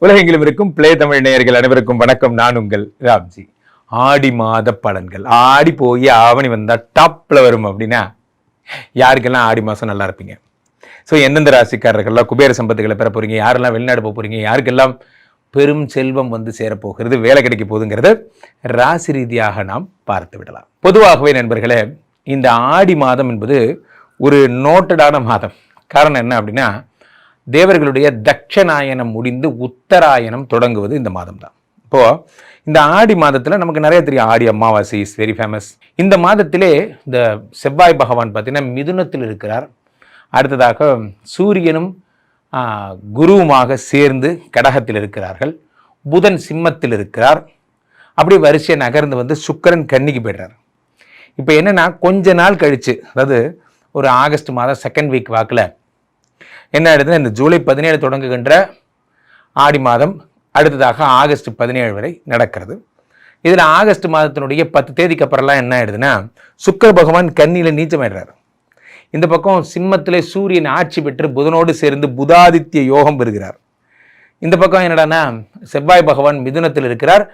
உலகெங்கிலும் இருக்கும் பிளே தமிழ் நேயர்கள் அனைவருக்கும் வணக்கம். நான் உங்கள் ராம்ஜி. ஆடி மாத பலன்கள். ஆடி போய் ஆவணி வந்தா டாப்ல வரும் அப்படின்னா யாருக்கெல்லாம் ஆடி மாசம் நல்லா இருப்பீங்க? ஸோ எந்தெந்த ராசிக்காரர்கள்லாம் குபேர சம்பத்துகளை பெற போறீங்க, யாரெல்லாம் வெளிநாடு போக போறீங்க, யாருக்கெல்லாம் பெரும் செல்வம் வந்து சேரப்போகிறது, வேலை கிடைக்க போகுதுங்கிறத ராசி ரீதியாக நாம் பார்த்து விடலாம். பொதுவாகவே நண்பர்களே, இந்த ஆடி மாதம் என்பது ஒரு நோட்டடான மாதம். காரணம் என்ன அப்படின்னா, தேவர்களுடைய தட்சநாயனம் முடிந்து உத்தராயணம் தொடங்குவது இந்த மாதம் தான். இப்போது இந்த ஆடி மாதத்தில் நமக்கு நிறைய தெரியும். Aadi Amavasai is very famous. இந்த மாதத்திலே இந்த செவ்வாய் பகவான் பார்த்தீங்கன்னா மிதுனத்தில் இருக்கிறார். அடுத்ததாக சூரியனும் குருவுமாக சேர்ந்து கடகத்தில் இருக்கிறார்கள். புதன் சிம்மத்தில் இருக்கிறார். அப்படி வரிசையை நகர்ந்து வந்து சுக்கிரன் கன்னிக்கு போய்டுறார். இப்போ என்னென்னா, கொஞ்ச நாள் கழித்து, அதாவது ஒரு ஆகஸ்ட் மாதம் செகண்ட் வீக் வாக்கில் என்ன ஆயிடுதுன்னா, இந்த ஜூலை 17 தொடங்குகின்ற ஆடி மாதம் அடுத்ததாக ஆகஸ்ட் 17 வரை நடக்கிறது. இதில் ஆகஸ்ட் மாதத்தினுடைய 10 தேதிக்கு அப்புறம்லாம் என்ன ஆயிடுதுன்னா, சுக்கிர பகவான் கன்னியில் நீச்சமாயிடுறாரு. இந்த பக்கம் சிம்மத்திலே சூரியன் ஆட்சி பெற்று புதனோடு சேர்ந்து புதாதித்ய யோகம் பெறுகிறார். இந்த பக்கம் என்னடானா செவ்வாய் பகவான் மிதுனத்தில் இருக்கிறார்.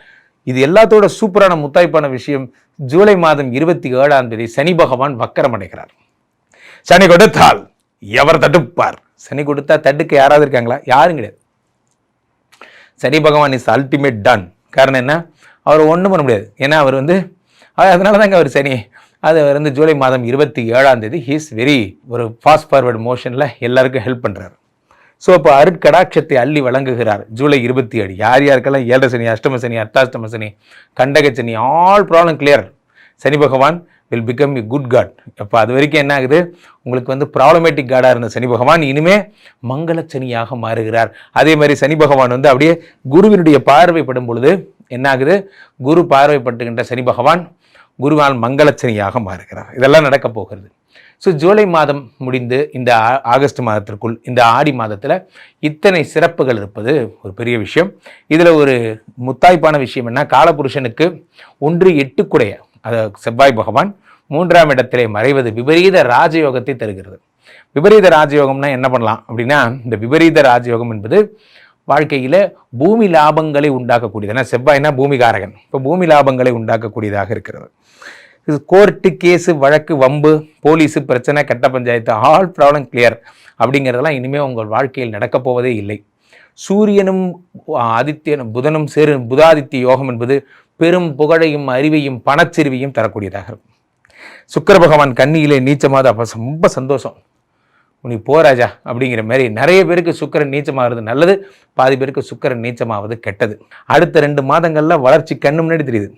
இது எல்லாத்தோட சூப்பரான முத்தாய்ப்பான விஷயம், ஜூலை மாதம் 27ஆம் தேதி சனி பகவான் வக்கரம் அடைகிறார். சனி கொடுத்தால் எவர் தடுப்பார்? சனி கொடுத்தா தடுக்க யாராவது இருக்காங்களா? யாரும் கிடையாது. சனி பகவான் இஸ் அல்டிமேட் டன். காரணம் என்ன? அவர் ஒன்றும் பண்ண முடியாது. ஏன்னா அவர் அதனால தாங்க அவர் சனி. அது ஜூலை மாதம் 27ஆம் தேதி ஹீஸ் வெரி ஒரு ஃபாஸ்ட் ஃபார்வர்டு மோஷனில் எல்லாருக்கும் ஹெல்ப் பண்ணுறாரு. ஸோ அப்போ அருட்கடாட்சத்தை அள்ளி வழங்குகிறார் ஜூலை 27. யாருக்கெல்லாம் 7 சனி, அஷ்டம சனி, அர்த்தாஷ்டம சனி, கண்டக Shani, all problem clear. Shani பகவான் will become a good god. அப்போ அது வரைக்கும் என்ன ஆகுது, உங்களுக்கு ப்ராப்ளமேட்டிக் காடாக இருந்த சனி பகவான் இனிமே மங்கள சனியாக மாறுகிறார். அதே மாதிரி சனி பகவான் அப்படியே குருவினுடைய பார்வைப்படும் பொழுது என்ன ஆகுது, குரு பார்வைப்பட்டுகின்ற சனி பகவான் குருவால் மங்கள சனியாக மாறுகிறார். இதெல்லாம் நடக்க போகிறது. ஸோ ஜூலை மாதம் முடிந்து இந்த ஆகஸ்ட் மாதத்திற்குள் இந்த ஆடி மாதத்தில் இத்தனை சிறப்புகள் இருப்பது ஒரு பெரிய விஷயம். இதில் ஒரு முத்தாய்ப்பான விஷயம் என்ன, காலபுருஷனுக்கு 1-8 குடைய செவ்வாய் பகவான் 3ஆம் இடத்திலே மறைவது விபரீத ராஜயோகத்தை தருகிறது. விபரீத ராஜயோகம்னா என்ன பண்ணலாம் அப்படின்னா, இந்த விபரீத ராஜயோகம் என்பது வாழ்க்கையில் பூமி லாபங்களை உண்டாக்கக்கூடியது. ஏன்னா செவ்வாய்னா பூமிகாரகன். இப்போ பூமி லாபங்களை உண்டாக்கக்கூடியதாக இருக்கிறது. இது கோர்ட்டு, கேஸு, வழக்கு, வம்பு, போலீஸு பிரச்சனை, கட்ட பஞ்சாயத்து, ஆல் ப்ராப்ளம் கிளியர் அப்படிங்கிறதெல்லாம் இனிமேல் உங்கள் வாழ்க்கையில் நடக்கப் போவதே இல்லை. சூரியனும் ஆதித்யனும் புதனும் புதாதித்ய யோகம் என்பது பெரும் புகழையும் அறிவையும் பணச்சிறுவையும் தரக்கூடியதாக இருக்கும். சுக்கிர பகவான் கன்னியிலே நீச்சமாவது அப்போ ரொம்ப சந்தோஷம். நீ போராஜா அப்படிங்கிற மாதிரி. நிறைய பேருக்கு சுக்கிரன் நீச்சமாகிறது நல்லது, பாதி பேருக்கு சுக்கிரன் நீச்சமாவது கெட்டது. அடுத்த 2 மாதங்களில் வளர்ச்சி கண்ணு முன்னாடி தெரியுது.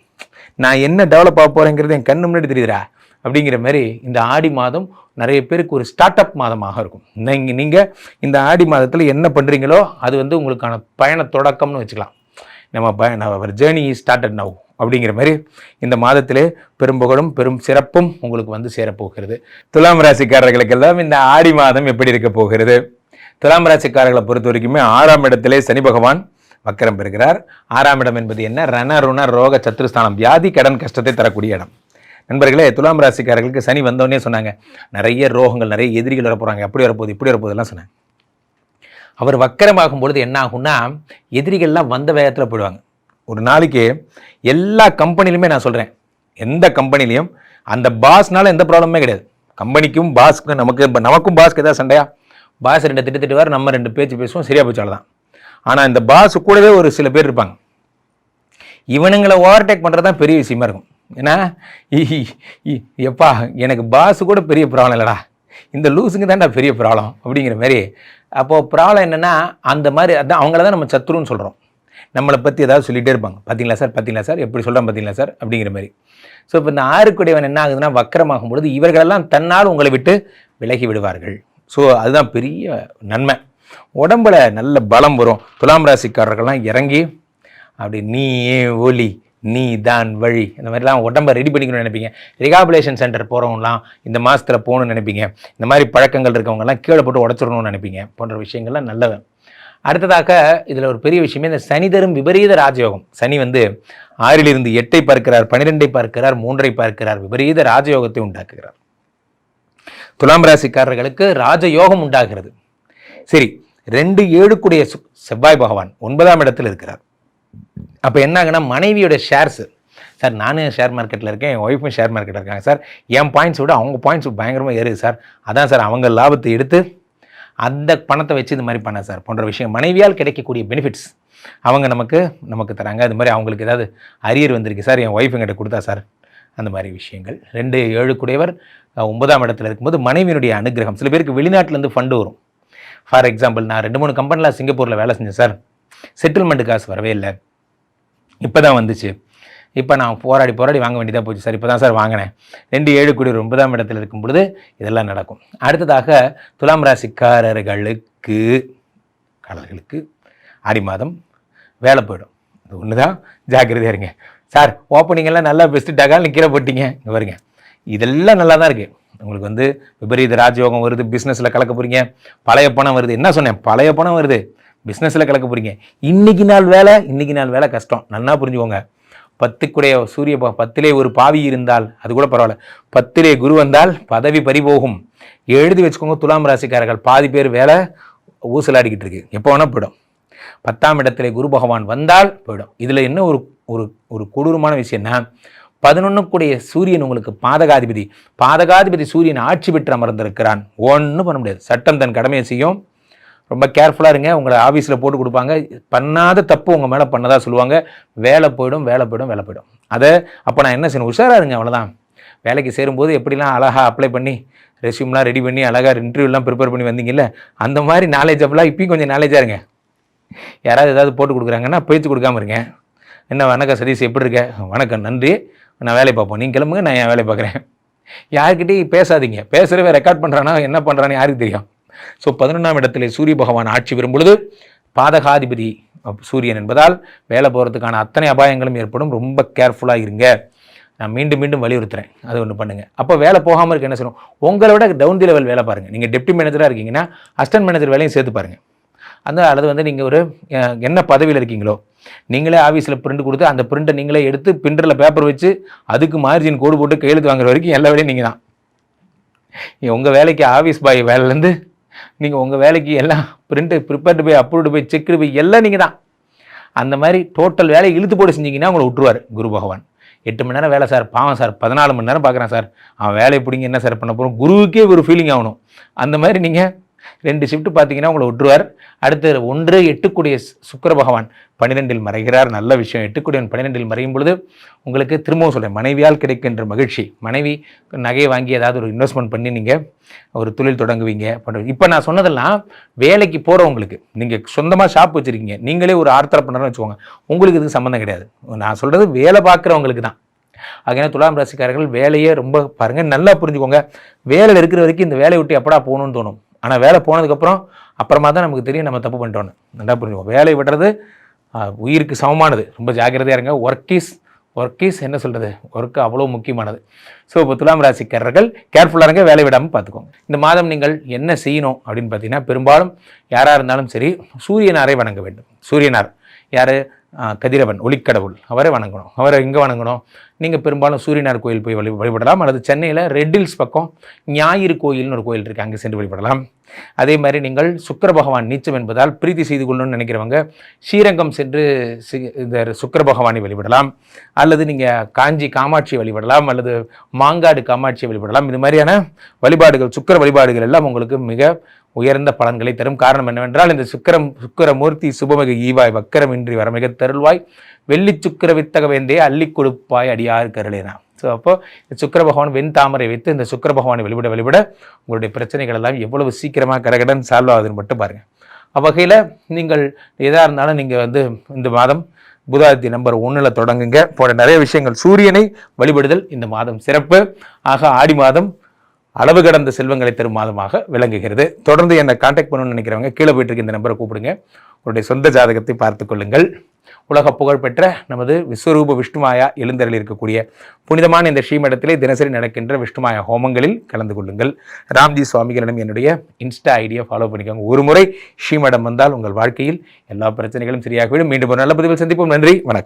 நான் என்ன டெவலப் ஆக போகிறேங்கிறது என் கண்ணு முன்னாடி தெரியுதுரா அப்படிங்கிற மாதிரி. இந்த ஆடி மாதம் நிறைய பேருக்கு ஒரு ஸ்டார்ட் அப் மாதமாக இருக்கும். நீங்கள் இந்த ஆடி மாதத்தில் என்ன பண்ணுறீங்களோ அது உங்களுக்கான பயண தொடக்கம்னு வச்சுக்கலாம். நம்ம ஜேர்னி ஸ்டார்டட் நவ் அப்படிங்கிற மாதிரி இந்த மாதத்திலே பெரும்புகழும் பெரும் சிறப்பும் உங்களுக்கு சேரப்போகிறது. துலாம் ராசிக்காரர்களுக்கெல்லாம் இந்த ஆடி மாதம் எப்படி இருக்க போகிறது? துலாம் ராசிக்காரர்களை பொறுத்த வரைக்குமே 6ஆம் இடத்திலே சனி பகவான் வக்கரம் பெறுகிறார். 6ஆம் இடம் என்பது என்ன? ரண ரோக சத்ருஸ்தானம், வியாதி கடன் கஷ்டத்தை தரக்கூடிய இடம். நண்பர்களே, துலாம் ராசிக்காரர்களுக்கு சனி வந்தோடனே சொன்னாங்க, நிறைய ரோகங்கள், நிறைய எதிரிகள் வரப்போகிறாங்க, எப்படி வரப்போகுது, இப்படி வரப்போகுதுலாம் சொன்னாங்க. அவர் வக்கரமாகும் பொழுது என்ன ஆகும்னா, எதிரிகள்லாம் வந்த வேகத்தில் போயிடுவாங்க. ஒரு நாளைக்கு எல்லா கம்பெனிலுமே நான் சொல்கிறேன், எந்த கம்பெனிலையும் அந்த பாஸ்னால எந்த ப்ராப்ளமே கிடையாது. கம்பெனிக்கும் பாஸ்க்கு நமக்கும் பாஸ்க்கு ஏதாவது சண்டையா, பாஸ் 2 திட்டுவார், நம்ம 2 பேச்சு பேசுவோம், சரியா போச்சால தான். ஆனால் இந்த பாஸ் கூடவே ஒரு சில பேர் இருப்பாங்க, இவனுங்களை ஓவர்டேக் பண்ணுறது தான் பெரிய விஷயமா இருக்கும். ஏன்னா எப்பா எனக்கு பாஸ் கூட பெரிய ப்ராப்ளம் இல்லைடா, இந்த லூஸுங்க தான்டா பெரிய ப்ராப்ளம் அப்படிங்கிற மாதிரி. அப்போது ப்ராப்ளம் என்னென்னா, அந்த மாதிரி அதான் அவங்கள தான் நம்ம சத்ருன்னு சொல்கிறோம். நம்மளை பற்றி ஏதாவது சொல்லிகிட்டே இருப்பாங்க, பார்த்தீங்களா சார் எப்படி சொல்கிறேன் பார்த்தீங்களா சார் அப்படிங்கிற மாதிரி. ஸோ இப்போ இந்த 6 என்ன ஆகுதுன்னா, வக்கரமாகும் பொழுது இவர்களெல்லாம் தன்னால் உங்களை விட்டு விலகி விடுவார்கள். ஸோ அதுதான் பெரிய நன்மை. உடம்புல நல்ல பலம் வரும். துலாம் ராசிக்காரர்கள்லாம் இறங்கி அப்படி நீயே ஒலி, நீ தான் வழி, இந்த மாதிரிலாம் உடம்பை ரெடி பண்ணிக்கணும்னு நினைப்பீங்க. ரிகாபிலேஷன் சென்டர் போகிறவங்களாம் இந்த மாதத்தில் போகணும்னு நினைப்பீங்க. இந்த மாதிரி பழக்கங்கள் இருக்கவங்கலாம் கீழே போட்டு உடச்சிடணும்னு நினைப்பீங்க. போன்ற விஷயங்கள்லாம் நல்லவன். அடுத்ததாக இதில் ஒரு பெரிய விஷயமே இந்த சனி தரும் விபரீத ராஜயோகம். சனி 6லிருந்து 8ஐ பார்க்கிறார், 12ஐ பார்க்கிறார், 3ஐ பார்க்கிறார். விபரீத ராஜயோகத்தை உண்டாக்குகிறார். துலாம் ராசிக்காரர்களுக்கு ராஜயோகம் உண்டாகிறது. சரி, 2-7 செவ்வாய் பகவான் 9ஆம் இடத்தில் இருக்கிறார். அப்போ என்ன ஆகுனா மனைவியோட ஷேர்ஸு, சார் நானும் ஷேர் மார்க்கெட்டில் இருக்கேன், என் ஒய்ஃபும் ஷேர் மார்க்கெட்டில் இருக்காங்க சார், என் பாயிண்ட்ஸ் விட அவங்க பாயிண்ட்ஸ் பயங்கரமாக ஏறுது சார், அதான் சார் அவங்க லாபத்தை எடுத்து அந்த பணத்தை வச்சு இது மாதிரி பண்ண சார் போன்ற விஷயம். மனைவியால் கிடைக்கக்கூடிய பெனிஃபிட்ஸ் அவங்க நமக்கு தராங்க. அது மாதிரி அவங்களுக்கு ஏதாவது அரியர் வந்திருக்கு சார், என் ஒய்ஃப் என்கிட்ட கொடுத்தா சார், அந்த மாதிரி விஷயங்கள். 2-7 9ஆம் இடத்துல இருக்கும்போது மனைவியினுடைய அனுகிரகம். சில பேருக்கு வெளிநாட்டிலேருந்து ஃபண்டு வரும். ஃபார் எக்ஸாம்பிள், நான் 2-3 கம்பெனியில் சிங்கப்பூரில் வேலை செஞ்சேன் சார், செட்டில்மெண்ட் காசு வரவே இல்லை, இப்போ தான் வந்துச்சு, இப்போ நான் போராடி வாங்க வேண்டியதாக போச்சு சார், இப்போ தான் சார் வாங்கினேன். 2-7 9ஆம் இடத்தில் இருக்கும் பொழுது இதெல்லாம் நடக்கும். அடுத்ததாக துலாம் ராசிக்காரர்களுக்கு ஆடி மாதம் வேலை போயிடும். இது ஒன்று தான் ஜாக்கிரதையாக இருங்க. சார் ஓப்பனிங்கெல்லாம் நல்லா பெஸ்ட்டு டகால் கீழே போட்டிங்க, இங்கே வருங்க, இதெல்லாம் நல்லா தான் இருக்குது. உங்களுக்கு விபரீத ராஜயோகம் வருது, பிஸ்னஸில் கலக்க போகிறீங்க, பழைய பணம் வருது. என்ன சொன்னேன், பழைய பணம் வருது, பிஸ்னஸில் கலக்க போகிறீங்க. இன்னைக்கு நாள் வேலை கஷ்டம், நல்லா புரிஞ்சுக்கோங்க. 10 சூரிய 10 ஒரு பாவி இருந்தால் அது கூட பரவாயில்ல, 10 குரு வந்தால் பதவி பறிபோகும். எழுதி வச்சுக்கோங்க. துலாம் ராசிக்காரர்கள் பாதி பேர் வேலை ஊசலாடிக்கிட்டு இருக்கு, எப்போ வேணால் போயிடும். 10ஆம் இடத்துல குரு பகவான் வந்தால் போயிடும். இதில் என்ன ஒரு கொடூரமான விஷயம்னா, 11 சூரியன் உங்களுக்கு பாதகாதிபதி சூரியன் ஆட்சி பெற்று அமர்ந்திருக்கிறான். ஒன்றும் பண்ண முடியாது. சட்டம் தன் கடமையை செய்யும். ரொம்ப கேர்ஃபுல்லாக இருங்க. உங்களை ஆஃபீஸில் போட்டு கொடுப்பாங்க, பண்ணாத தப்பு உங்கள் மேலே பண்ணதாக சொல்லுவாங்க. வேலை போயிடும். அதை அப்போ நான் என்ன செய்யணும், உஷாராக இருங்க, அவ்வளோதான். வேலைக்கு சேரும்போது எப்படிலாம் அழகாக அப்ளை பண்ணி ரெஸ்யூம்லாம் ரெடி பண்ணி அழகாக இன்டர்வியூலாம் ப்ரிப்பேர் பண்ணி வந்தீங்கல்ல, அந்த மாதிரி நாலேஜபிளாக இப்பயும் கொஞ்சம் நாலேஜாக இருங்க. யாராவது ஏதாவது போட்டு கொடுக்குறாங்கன்னா பேச்சு கொடுக்காம இருங்க. என்ன வணக்கம் சதீஷ், எப்படி இருக்க? வணக்கம், நன்றி, நான் வேலை பார்ப்போம், நீங்கள் கிளம்புங்க, நான் என் வேலை பார்க்குறேன். யார்கிட்டையும் பேசாதீங்க. பேசுகிறவ ரெக்கார்ட் பண்ணுறானா என்ன பண்ணுறான்னு யாருக்கு தெரியும். ஸோ 11ஆம் இடத்துல சூரிய பகவான் ஆட்சி பெறும் பொழுது பாதகாதிபதி சூரியன் என்பதால் வேலை போகிறதுக்கான அத்தனை அபாயங்களும் ஏற்படும். ரொம்ப கேர்ஃபுல்லாக இருங்க. நான் மீண்டும் வலியுறுத்துறேன், அது ஒன்று பண்ணுங்கள். அப்போ வேலை போகாமல் இருக்க என்ன செய்யணும், உங்களை விட டவுன் தி லெவல் வேலை பாருங்கள். நீங்கள் டெப்டி மேனேஜராக இருக்கீங்கன்னா அசிஸ்டன்ட் மேனேஜர் வேலையும் சேர்த்து பாருங்கள். அல்லது நீங்கள் ஒரு என்ன பதவியில் இருக்கீங்களோ நீங்களே ஆஃபீஸில் பிரிண்ட் கொடுத்து அந்த பிரிண்ட்டை நீங்களே எடுத்து பிரிண்டரில் பேப்பர் வச்சு அதுக்கு மார்ஜின் கோடு போட்டு கையெழுத்து வாங்குற வரைக்கும் எல்லா வேலையும் நீங்கள் தான். உங்கள் வேலைக்கு ஆஃபீஸ் பாய் வேலையிலேருந்து நீங்கள் உங்கள் வேலைக்கு எல்லாம் பிரிண்ட்டு ப்ரிப்பேர்டு போய் அப்ரூவ்டு போய் செக்டு போய் எல்லாம் நீங்கள் தான். அந்த மாதிரி டோட்டல் வேலையை இழுத்து போட்டு செஞ்சிங்கன்னா உங்களை விட்டுருவார் குரு பகவான். 8 மணி நேரம் வேலை சார், பாவம் சார், 14 மணி நேரம் பார்க்குறேன் சார், அவன் வேலையை பிடிங்க என்ன சார் பண்ண போகிறோம், குருவுக்கே ஒரு ஃபீலிங் ஆகணும். அந்த மாதிரி நீங்கள் 2 ஷிஃப்ட் பார்த்தீங்கன்னா உங்களை விட்டுருவார். அடுத்து 1-8 சுக்கிர பகவான் 12இல் மறைகிறார். நல்ல விஷயம். 8 12இல் மறையும் பொழுது உங்களுக்கு திரும்பவும் சொல்கிறேன், மனைவியால் கிடைக்கின்ற மகிழ்ச்சி. மனைவி நகையை வாங்கி ஏதாவது ஒரு இன்வெஸ்ட்மெண்ட் பண்ணி நீங்கள் ஒரு தொழில் தொடங்குவீங்க பண்ணுறது. இப்போ நான் சொன்னதெல்லாம் வேலைக்கு போகிறவங்களுக்கு. நீங்கள் சொந்தமாக ஷாப் வச்சுருக்கீங்க, நீங்களே ஒரு ஆர்த்தரப்பனர்னு வச்சுக்கோங்க, உங்களுக்கு இதுக்கு சம்மந்தம் கிடையாது. நான் சொல்கிறது வேலை பார்க்குறவங்களுக்கு தான். ஆகையா துலாம் ராசிக்காரர்கள் வேலையே ரொம்ப பாருங்கள், நல்லா புரிஞ்சுக்கோங்க. வேலையில் இருக்கிற வரைக்கும் இந்த வேலையை விட்டு எப்படா போகணும்னு தோணும். ஆனால் வேலை அப்புறமா தான் நமக்கு தெரியும் நம்ம தப்பு பண்ணிட்டோன்னு. நல்லா புரிஞ்சுக்கோங்க. வேலை விடுறது உயிருக்கு சமமானது. ரொம்ப ஜாக்கிரதையாக இருங்க. ஒர்க் இஸ் என்ன சொல்கிறது, ஒர்க்கு அவ்வளோ முக்கியமானது. ஸோ இப்போ துலாம் ராசிக்காரர்கள் கேர்ஃபுல்லாக இருங்க, வேலை விடாமல் பார்த்துக்கோங்க. இந்த மாதம் நீங்கள் என்ன செய்யணும் அப்படின்னு பார்த்தீங்கன்னா, பெரும்பாலும் யாராக இருந்தாலும் சரி சூரியனாரை வணங்க வேண்டும். சூரியனார் யார், கதிரவன் ஒளிக்கடவுள், அவரை வணங்கணும். அவரை எங்கே வணங்கணும், நீங்கள் பெரும்பாலும் சூரியனார் கோயில் போய் வழிபடலாம். அல்லது சென்னையில் ரெட் ஹில்ஸ் பக்கம் ஞாயிறு கோயில்னு ஒரு கோயில் இருக்குது, அங்கே சென்று வழிபடலாம். அதே மாதிரி நீங்கள் சுக்கிர பகவான் நீச்சம் என்பதால் பிரீத்தி செய்து கொள்ளணும்னு நினைக்கிறவங்க ஸ்ரீரங்கம் சென்று இந்த சுக்கிர பகவானை வழிபடலாம். அல்லது நீங்கள் காஞ்சி காமாட்சியை வழிபடலாம், அல்லது மாங்காடு காமாட்சியை வழிபடலாம். இது மாதிரியான வழிபாடுகள், சுக்கிர வழிபாடுகள் எல்லாம் உங்களுக்கு மிக உயர்ந்த பலன்களை தரும். காரணம் என்னவென்றால், இந்த சுக்கிரமூர்த்தி சுபமிகு ஈவாய் வக்கரம் இன்றி வரமிக தருள்வாய் வெள்ளி சுக்கிர வித்தக வேந்தே அள்ளி கொடுப்பாய் அடியார் கருளேனா. ஸோ அப்போது சுக்கிர பகவான் வெண் தாமரை வைத்து இந்த சுக்கிர பகவானை வழிபட உங்களுடைய பிரச்சனைகள் எல்லாம் எவ்வளவு சீக்கிரமாக கடகடன் சால்வ் ஆகுதுன்னு மட்டும் பாருங்கள். அவ்வகையில் நீங்கள் எதாக இருந்தாலும் நீங்கள் இந்த மாதம் புதாதித்ய நம்பர் 1 தொடங்குங்க. போட நிறைய விஷயங்கள். சூரியனை வழிபடுதல் இந்த மாதம் சிறப்பு. ஆக ஆடி மாதம் அளவு கடந்த செல்வங்களை தரும் மாதமாக விளங்குகிறது. தொடர்ந்து என்னை கான்டாக்ட் பண்ணணும்னு நினைக்கிறவங்க கீழே போயிட்டு இருக்க இந்த நம்பரை கூப்பிடுங்க. உங்களுடைய சொந்த ஜாதகத்தை பார்த்து கொள்ளுங்கள். உலக புகழ்பெற்ற நமது விஸ்வரூப விஷ்ணுமாயா எழுந்தருளில் இருக்கக்கூடிய புனிதமான இந்த ஸ்ரீமடத்திலே தினசரி நடக்கின்ற விஷ்ணுமாயா ஹோமங்களில் கலந்து கொள்ளுங்கள். ராம்ஜி சுவாமிகளிடம் என்னுடைய இன்ஸ்டா ஐடியை ஃபாலோ பண்ணிக்கோங்க. ஒரு முறை ஸ்ரீமடம் வந்தால் உங்கள் வாழ்க்கையில் எல்லா பிரச்சனைகளும் சரியாகிவிடும். மீண்டும் ஒரு நல்ல பதிவில் சந்திப்போம். நன்றி, வணக்கம்.